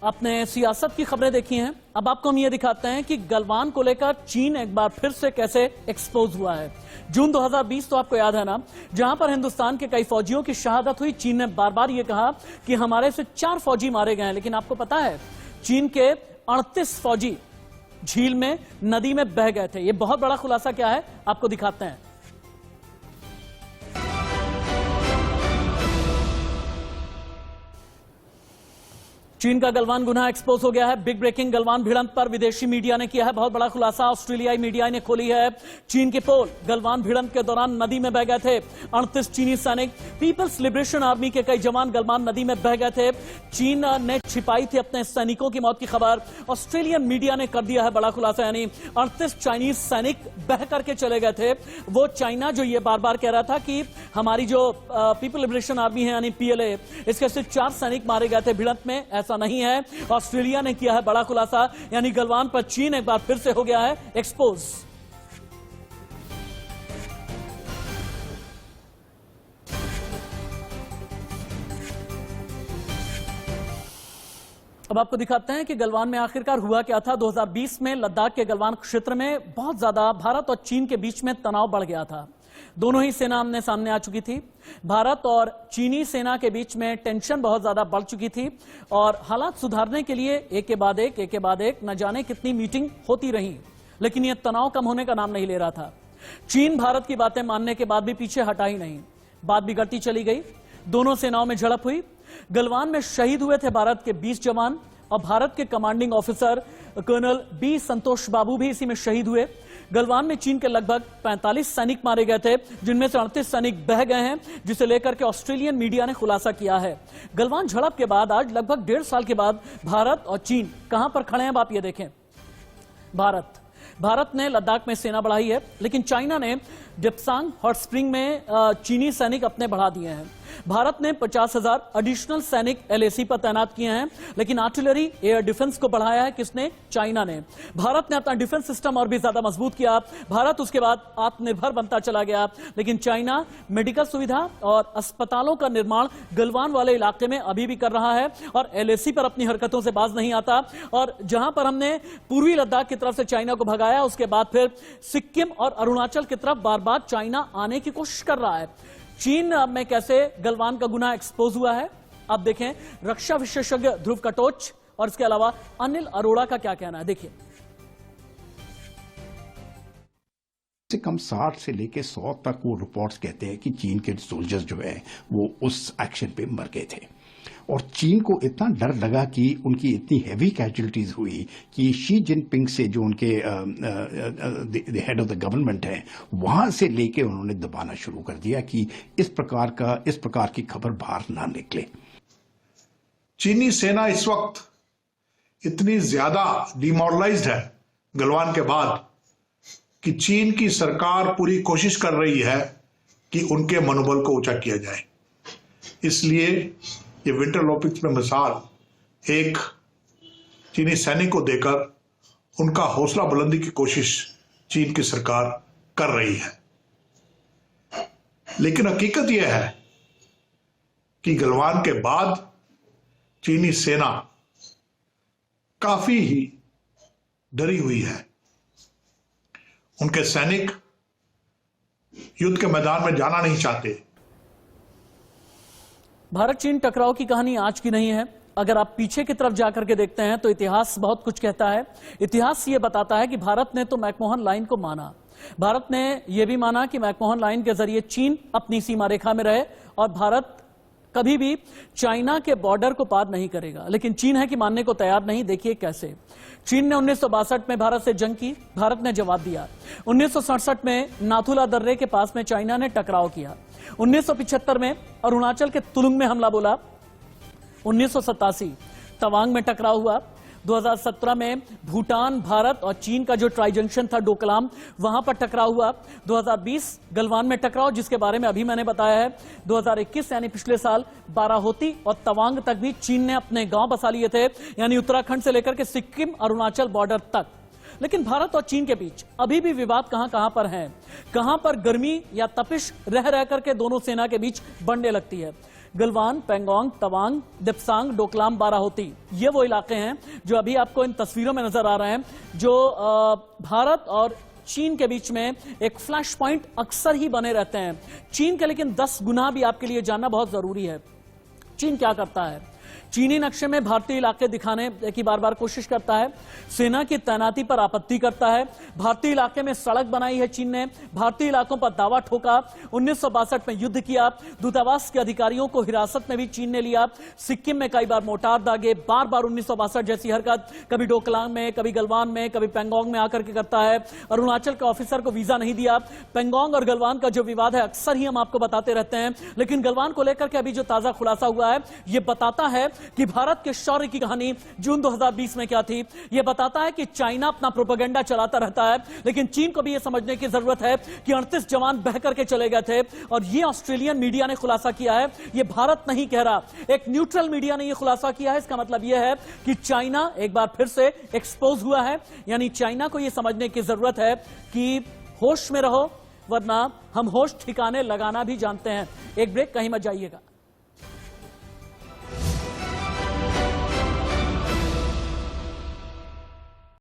आपने सियासत की खबरें देखी हैं, अब आपको हम ये दिखाते हैं कि गलवान को लेकर चीन एक बार फिर से कैसे एक्सपोज हुआ है। जून 2020 तो आपको याद है ना, जहां पर हिंदुस्तान के कई फौजियों की शहादत हुई। चीन ने बार बार ये कहा कि हमारे से 4 फौजी मारे गए हैं, लेकिन आपको पता है चीन के 38 फौजी झील में, नदी में बह गए थे। ये बहुत बड़ा खुलासा क्या है आपको दिखाते हैं। चीन का गलवान गुनाह एक्सपोज हो गया है। बिग ब्रेकिंग, गलवान भिड़ंत पर विदेशी मीडिया ने किया है बहुत बड़ा खुलासा। ऑस्ट्रेलियाई मीडिया ने खोली है चीन की पोल। गलवान भिड़ंत के दौरान नदी में बह गए थे 38 चीनी सैनिक। पीपल्स लिबरेशन आर्मी के कई जवान गलवान नदी में बह गए थे। चीन ने छिपाई थी अपने सैनिकों की मौत की खबर। ऑस्ट्रेलियन मीडिया ने कर दिया है बड़ा खुलासा, यानी 38 चाइनीज सैनिक बह करके चले गए थे। वो चाइना जो ये बार बार कह रहा था कि हमारी जो पीपल लिबरेशन आर्मी है यानी पीएलए, इसके सिर्फ 4 सैनिक मारे गए थे भिड़ंत में, ऐसा नहीं है। ऑस्ट्रेलिया ने किया है बड़ा खुलासा, यानी गलवान पर चीन एक बार फिर से हो गया है एक्सपोज। अब आपको दिखाते हैं कि गलवान में आखिरकार हुआ क्या था। 2020 में लद्दाख के गलवान क्षेत्र में बहुत ज्यादा भारत और चीन के बीच में तनाव बढ़ गया था। दोनों ही सेना आमने सामने आ चुकी थी। भारत और चीनी सेना के बीच में टेंशन बहुत ज्यादा बढ़ चुकी थी और हालात सुधारने के लिए एक के बाद एक न जाने कितनी मीटिंग होती रही, लेकिन यह तनाव कम होने का नाम नहीं ले रहा था। चीन भारत की बातें मानने के बाद भी पीछे हटा ही नहीं, बात बिगड़ती चली गई। दोनों सेनाओं में झड़प हुई। गलवान में शहीद हुए थे भारत के 20 जवान और भारत के कमांडिंग ऑफिसर कर्नल बी संतोष बाबू भी इसी में शहीद हुए। गलवान में चीन के लगभग 45 सैनिक मारे गए थे, जिनमें से 38 सैनिक बह गए हैं, जिसे लेकर के ऑस्ट्रेलियन मीडिया ने खुलासा किया है। गलवान झड़प के बाद आज लगभग 1.5 साल के बाद भारत और चीन कहां पर खड़े हैं, आप ये देखें। भारत ने लद्दाख में सेना बढ़ाई है, लेकिन चाइना ने डिप्सांग हॉट स्प्रिंग में चीनी सैनिक अपने बढ़ा दिए हैं। भारत ने 50,000 एडिशनल सैनिक एलएसी पर तैनात किए हैं, लेकिन आर्टिलरी एयर डिफेंस को बढ़ाया है किसने? चाइना ने। भारत ने अपना डिफेंस सिस्टम और भी ज्यादा मजबूत किया। भारत उसके बाद आत्मनिर्भर बनता चला गया, लेकिन चाइना मेडिकल सुविधा और अस्पतालों का निर्माण गलवान वाले इलाके में अभी भी कर रहा है और एलएसी पर अपनी हरकतों से बाज नहीं आता। और जहां पर हमने पूर्वी लद्दाख की तरफ से चाइना को भगाया, उसके बाद फिर सिक्किम और अरुणाचल की तरफ बार बार चाइना आने की कोशिश कर रहा है। चीन में कैसे गलवान का गुनाह एक्सपोज हुआ है, अब देखें। रक्षा विशेषज्ञ ध्रुव कटोच और इसके अलावा अनिल अरोड़ा का क्या कहना है, देखिए। से कम 60 से लेके 100 तक वो रिपोर्ट्स कहते हैं कि चीन के सोल्जर्स जो है वो उस एक्शन पे मर गए थे। और चीन को इतना डर लगा कि उनकी इतनी हैवी कैजुअलिटीज हुई कि शी जिनपिंग से जो उनके हेड ऑफ द गवर्नमेंट है, वहां से लेके उन्होंने दबाना शुरू कर दिया कि इस प्रकार की खबर बाहर ना निकले। चीनी सेना इस वक्त इतनी ज्यादा डिमोरलाइज्ड है गलवान के बाद कि चीन की सरकार पूरी कोशिश कर रही है कि उनके मनोबल को ऊंचा किया जाए। इसलिए ये विंटर ओलंपिक्स में मिसाल एक चीनी सैनिक को देकर उनका हौसला बुलंदी की कोशिश चीन की सरकार कर रही है। लेकिन हकीकत यह है कि गलवान के बाद चीनी सेना काफी ही डरी हुई है। उनके सैनिक युद्ध के मैदान में जाना नहीं चाहते। भारत चीन टकराव की कहानी आज की नहीं है। अगर आप पीछे की तरफ जाकर के देखते हैं तो इतिहास बहुत कुछ कहता है। इतिहास ये बताता है कि भारत ने तो मैकमोहन लाइन को माना। भारत ने यह भी माना कि मैकमोहन लाइन के जरिए चीन अपनी सीमा रेखा में रहे और भारत कभी भी चाइना के बॉर्डर को पार नहीं करेगा। लेकिन चीन है कि मानने को तैयार नहीं। देखिए कैसे। चीन ने 1962 में भारत से जंग की, भारत ने जवाब दिया। 1967 में नाथुला दर्रे के पास में चाइना ने टकराव किया। 1975 में अरुणाचल के तुलुंग में हमला बोला। 1987 तवांग में टकराव हुआ। 2017 में भूटान, भारत और चीन का जो ट्राई जंक्शन था डोकलाम, वहां पर टकराव हुआ। 2020 गलवान में टकराव, जिसके बारे में अभी मैंने बताया है। 2021 यानी पिछले साल बाराहोती और तवांग तक भी चीन ने अपने गांव बसा लिए थे, यानी उत्तराखंड से लेकर के सिक्किम अरुणाचल बॉर्डर तक। लेकिन भारत और चीन के बीच अभी भी विवाद कहां पर है, कहां पर गर्मी या तपिश रह करके दोनों सेना के बीच बढ़ने लगती है। गलवान, पेंगोंग, तवांग, दिप्सांग, डोकलाम, बाराहोती, ये वो इलाके हैं जो अभी आपको इन तस्वीरों में नजर आ रहे हैं, जो भारत और चीन के बीच में एक फ्लैश पॉइंट अक्सर ही बने रहते हैं। चीन के लेकिन 10 गुना भी आपके लिए जानना बहुत जरूरी है। चीन क्या करता है? चीनी नक्शे में भारतीय इलाके दिखाने की बार बार कोशिश करता है, सेना की तैनाती पर आपत्ति करता है, भारतीय इलाके में सड़क बनाई है चीन ने, भारतीय इलाकों पर दावा ठोका, 1962 में युद्ध किया, दूतावास के अधिकारियों को हिरासत में भी चीन ने लिया, सिक्किम में कई बार मोर्टार दागे, बार बार 1962 जैसी हरकत कभी डोकलाम में, कभी गलवान में, कभी पेंगोंग में आकर के करता है, अरुणाचल के ऑफिसर को वीजा नहीं दिया। पेंगोंग और गलवान का जो विवाद है अक्सर ही हम आपको बताते रहते हैं, लेकिन गलवान को लेकर के अभी जो ताजा खुलासा हुआ है यह बताता है कि भारत के शौर्य की कहानी जून 2020 में क्या थी। यह बताता है कि चाइना अपना प्रोपेगेंडा चलाता रहता है, लेकिन चीन को भी यह समझने की जरूरत है कि 38 जवान बह करके चले गए थे, और यह ऑस्ट्रेलियन मीडिया ने खुलासा किया है, यह भारत नहीं कह रहा, एक न्यूट्रल मीडिया ने यह खुलासा किया है। इसका मतलब यह है कि चाइना एक बार फिर से एक्सपोज हुआ है, यानी चाइना को यह समझने की जरूरत है कि होश में रहो, वरना हम होश ठिकाने लगाना भी जानते हैं। एक ब्रेक, कहीं मत जाइएगा।